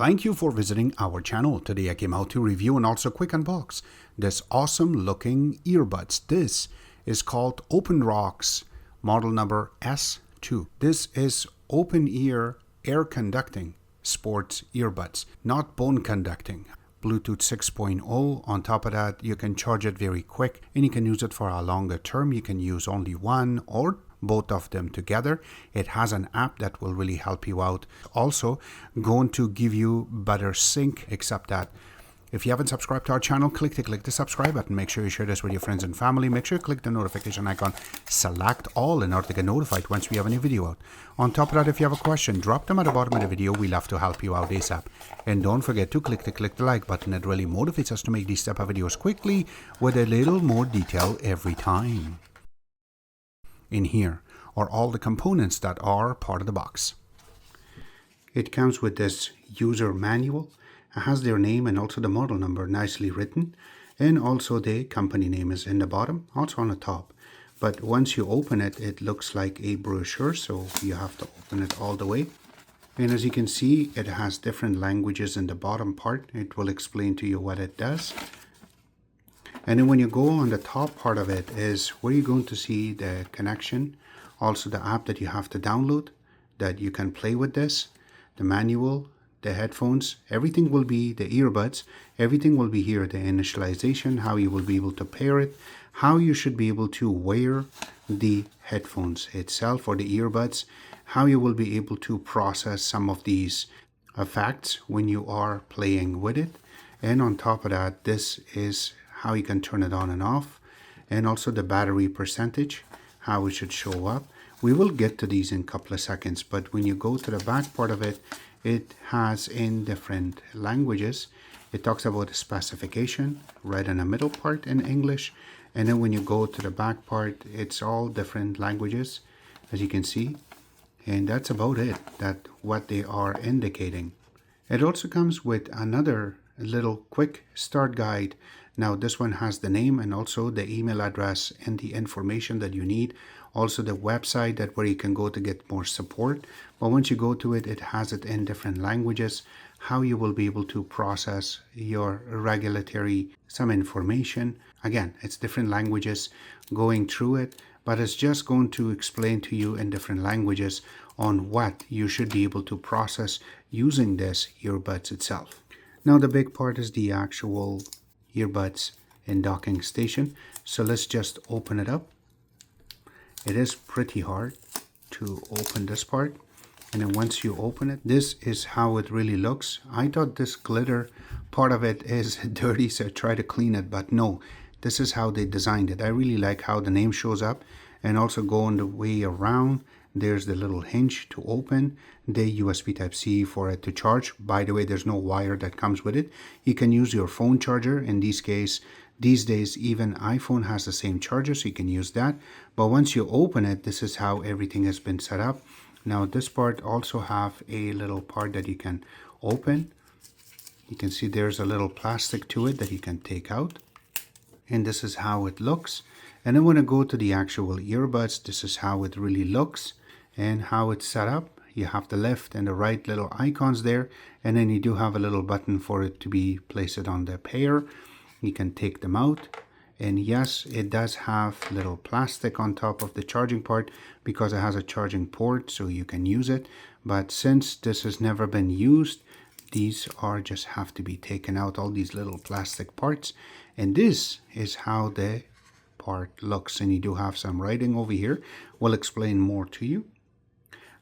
Thank you for visiting our channel. Today I came out to review and also quick unbox this awesome looking earbuds. This is called OpenRock's model number S2. This is open-ear air conducting sports earbuds, not bone conducting. Bluetooth 6.0. On top of that, you can charge it very quick and you can use it for a longer term. You can use only one or both of them together. It has an app that will really help you out. Also going to give you better sync, except that if you haven't subscribed to our channel, click the subscribe button. Make sure you share this with your friends and family. Make sure you click the notification icon, select all in order to get notified once we have a new video out. On top of that, if you have a question, drop them at the bottom of the video. We love to help you out ASAP. And don't forget to click the like button. It really motivates us to make these type of videos quickly with a little more detail every time. In here are all the components that are part of the box. It comes with this user manual. It has their name and also the model number nicely written, and also the company name is in the bottom, also on the top. But once you open it, it looks like a brochure, so you have to open it all the way. And as you can see, it has different languages in the bottom part. It will explain to you what it does. And then when you go on the top part of it is where you're going to see the connection, also the app that you have to download that you can play with this, the manual, the headphones, everything will be the earbuds, everything will be here, the initialization, how you will be able to pair it, how you should be able to wear the headphones itself or the earbuds, how you will be able to process some of these effects when you are playing with it. And on top of that, this is how you can turn it on and off, and also the battery percentage, how it should show up. We will get to these in a couple of seconds, but when you go to the back part of it, it has in different languages. It talks about the specification right in the middle part in English, and then when you go to the back part, it's all different languages, as you can see, and that's about it, that what they are indicating. It also comes with another little quick start guide. Now this one has the name and also the email address and the information that you need, also the website that where you can go to get more support. But once you go to it, it has it in different languages, how you will be able to process your regulatory some information. Again, it's different languages going through it, but it's just going to explain to you in different languages on what you should be able to process using this earbuds itself. Now the big part is the actual earbuds and docking station. So let's just open it up. It is pretty hard to open this part, and then once you open it, this is how it really looks. I thought this glitter part of it is dirty, so I tried to clean it, but no, this is how they designed it. I really like how the name shows up, and also going the way around, there's the little hinge to open, the USB Type-C for it to charge. By the way, there's no wire that comes with it. You can use your phone charger. In this case, these days, even iPhone has the same charger, so you can use that. But once you open it, this is how everything has been set up. Now this part also have a little part that you can open. You can see there's a little plastic to it that you can take out. And this is how it looks. And then when I go to the actual earbuds, this is how it really looks and how it's set up. You have the left and the right little icons there, and then you do have a little button for it to be placed on the pair. You can take them out, and yes, it does have little plastic on top of the charging part because it has a charging port, so you can use it. But since this has never been used, these are just have to be taken out, all these little plastic parts. And this is how the part looks, and you do have some writing over here. We'll explain more to you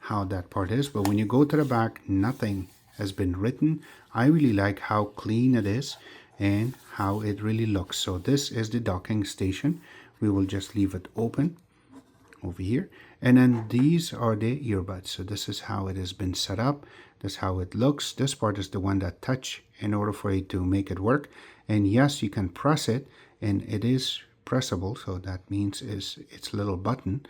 how that part is, but when you go to the back, nothing has been written. I really like how clean it is and how it really looks. So this is the docking station. We will just leave it open over here, and then these are the earbuds. So this is how it has been set up. That's how it looks. This part is the one that touch in order for it to make it work. And yes, you can press it, and it is pressable, so that means it's a little button.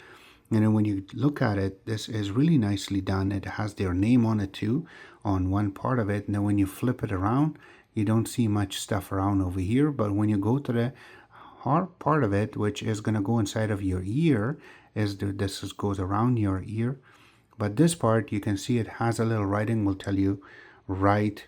And then when you look at it, this is really nicely done. It has their name on it too on one part of it, and then when you flip it around, you don't see much stuff around over here. But when you go to the hard part of it, which is going to go inside of your ear, this goes around your ear. But this part, you can see it has a little writing, will tell you right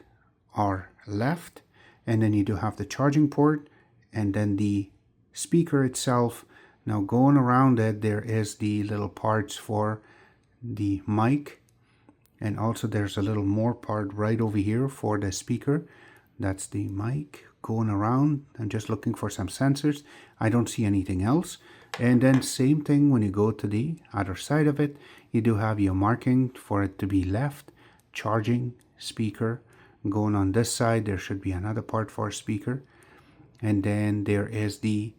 are left, and then you do have the charging port and then the speaker itself. Now going around it, there is the little parts for the mic, and also there's a little more part right over here for the speaker. That's the mic. Going around, I'm just looking for some sensors. I don't see anything else. And then same thing when you go to the other side of it, you do have your marking for it to be left, charging, speaker. Going on this side, there should be another part for a speaker. And then there is the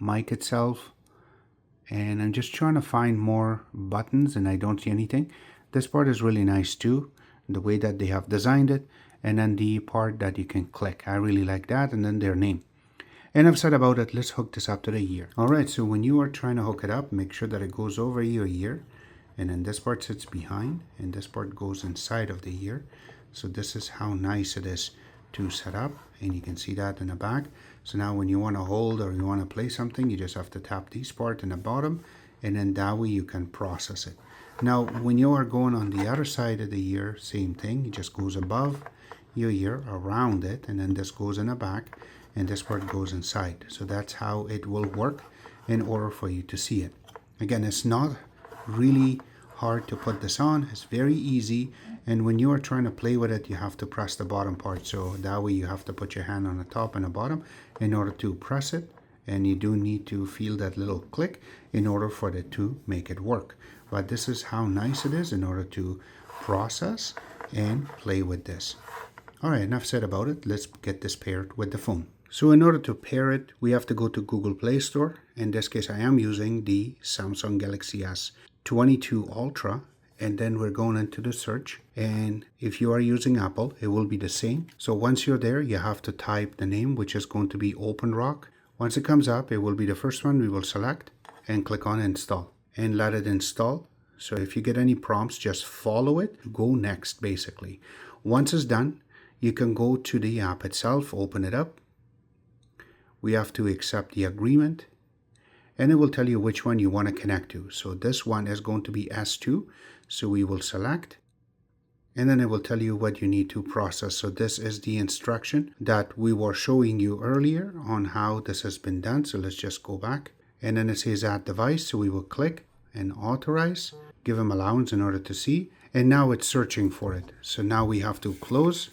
mic itself. And I'm just trying to find more buttons and I don't see anything. This part is really nice too, the way that they have designed it. And then the part that you can click, I really like that. And then their name. Enough said about it. Let's hook this up to the ear. All right, so when you are trying to hook it up, make sure that it goes over your ear, and then this part sits behind and this part goes inside of the ear. So this is how nice it is to set up, and you can see that in the back. So now when you want to hold or you want to play something, you just have to tap this part in the bottom, and then that way you can process it. Now when you are going on the other side of the ear, same thing. It just goes above your ear, around it, and then this goes in the back, and this part goes inside. So that's how it will work in order for you to see it. Again, it's not really hard to put this on. It's very easy, and when you are trying to play with it, you have to press the bottom part. So that way you have to put your hand on the top and the bottom in order to press it, and you do need to feel that little click in order for it to make it work. But this is how nice it is in order to process and play with this. All right, enough said about it. Let's get this paired with the phone. So in order to pair it, we have to go to Google Play Store. In this case, I am using the Samsung Galaxy S22 Ultra, and then we're going into the search. And if you are using Apple, it will be the same. So once you're there, you have to type the name, which is going to be OpenRock. Once it comes up, it will be the first one we will select and click on install and let it install. So if you get any prompts, just follow it, go next basically. Once it's done, you can go to the app itself, open it up. We have to accept the agreement, and it will tell you which one you want to connect to. So this one is going to be S2, so we will select, and then it will tell you what you need to process. So this is the instruction that we were showing you earlier on how this has been done. So let's just go back, and then it says add device, so we will click and authorize, give them allowance in order to see, and now it's searching for it. So now we have to close.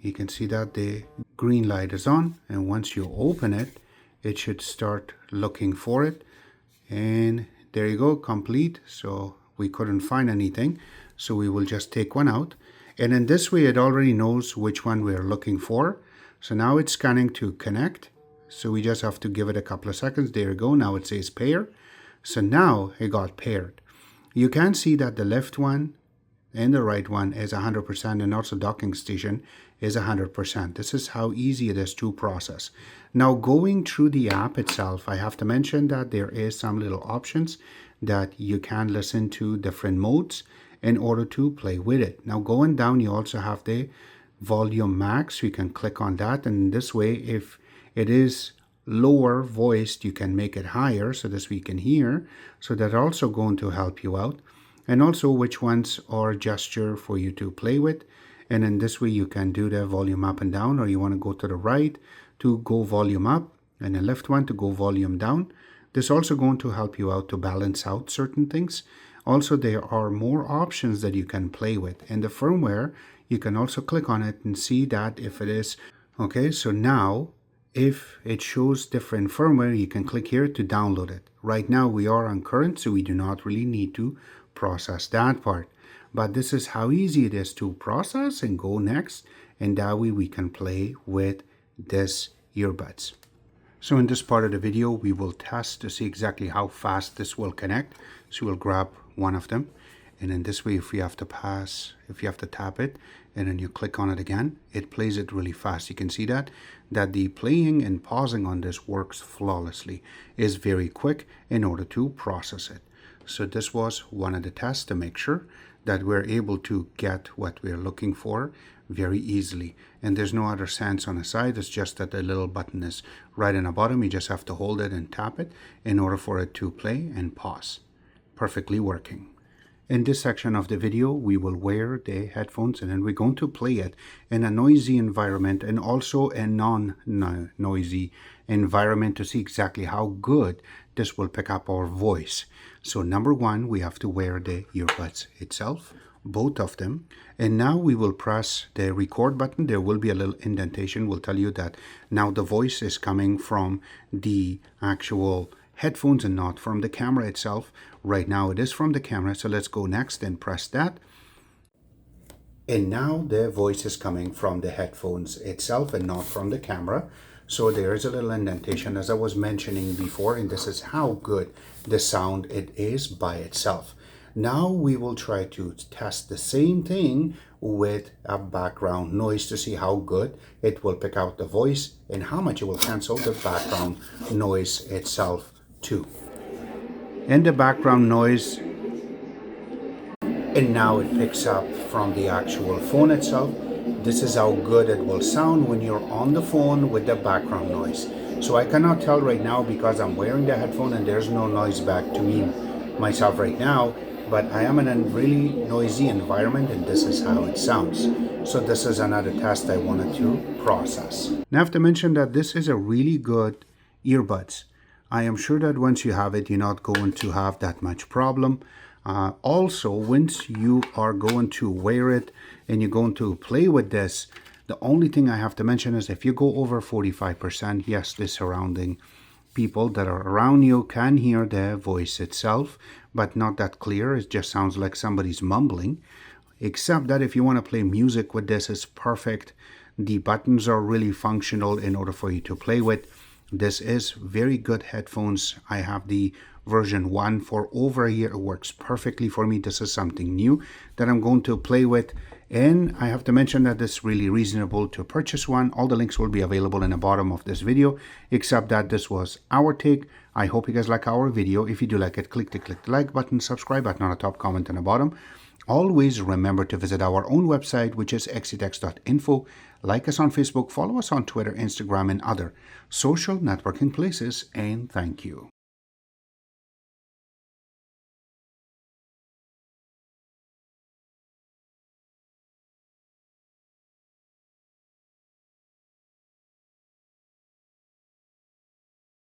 You can see that the green light is on, and once you open it, it should start looking for it. And there you go, complete. So we couldn't find anything, so we will just take one out. And in this way, it already knows which one we're looking for. So now it's scanning to connect. So we just have to give it a couple of seconds. There you go. Now it says pair. So now it got paired. You can see that the left one and the right one is 100%, and also docking station is 100%. This is how easy it is to process. Now going through the app itself, I have to mention that there is some little options that you can listen to different modes in order to play with it. Now going down, you also have the volume max. You can click on that, and this way, if it is lower voiced, you can make it higher so this we can hear. So that's also going to help you out. And also which ones are gesture for you to play with. And in this way you can do the volume up and down, or you want to go to the right to go volume up, and the left one to go volume down. This is also going to help you out to balance out certain things. Also, there are more options that you can play with. In the firmware, you can also click on it and see that if it is. Okay, so now if it shows different firmware, you can click here to download it. Right now we are on current, so we do not really need to process that part. But this is how easy it is to process and go next, and that way we can play with this earbuds. So in this part of the video, we will test to see exactly how fast this will connect. So we'll grab one of them, and in this way, if you have to tap it, and then you click on it again, it plays it really fast. You can see that the playing and pausing on this works flawlessly. It's very quick in order to process it. So this was one of the tests to make sure that we're able to get what we're looking for very easily. And there's no other sense on the side. It's just that the little button is right in the bottom. You just have to hold it and tap it in order for it to play and pause. Perfectly working. In this section of the video, we will wear the headphones and then we're going to play it in a noisy environment and also a non-noisy environment to see exactly how good this will pick up our voice. So number one, we have to wear the earbuds itself, both of them. And now we will press the record button. There will be a little indentation. Will tell you that now the voice is coming from the actual headphones and not from the camera itself. Right now it is from the camera. So let's go next and press that. And now the voice is coming from the headphones itself and not from the camera. So there is a little indentation as I was mentioning before, and this is how good the sound it is by itself. Now we will try to test the same thing with a background noise to see how good it will pick out the voice and how much it will cancel the background noise itself too. And the background noise, and now it picks up from the actual phone itself. This is how good it will sound when you're on the phone with the background noise. So I cannot tell right now because I'm wearing the headphone and there's no noise back to me myself right now, but I am in a really noisy environment and this is how it sounds. So this is another test I wanted to process. Now I have to mention that this is a really good earbuds. I am sure that once you have it, you're not going to have that much problem. Also, once you are going to wear it and you're going to play with this, the only thing I have to mention is if you go over 45%, yes, the surrounding people that are around you can hear the voice itself, but not that clear. It just sounds like somebody's mumbling. Except that if you want to play music with this, it's perfect. The buttons are really functional in order for you to play with. This is very good headphones. I have the version 1 for over a year. It works perfectly for me. This is something new that I'm going to play with. And I have to mention that it's really reasonable to purchase one. All the links will be available in the bottom of this video, except that this was our take. I hope you guys like our video. If you do like it, click the like button, subscribe button on the top, comment on the bottom. Always remember to visit our own website, which is xctex.info. Like us on Facebook, follow us on Twitter, Instagram, and other social networking places. And thank you.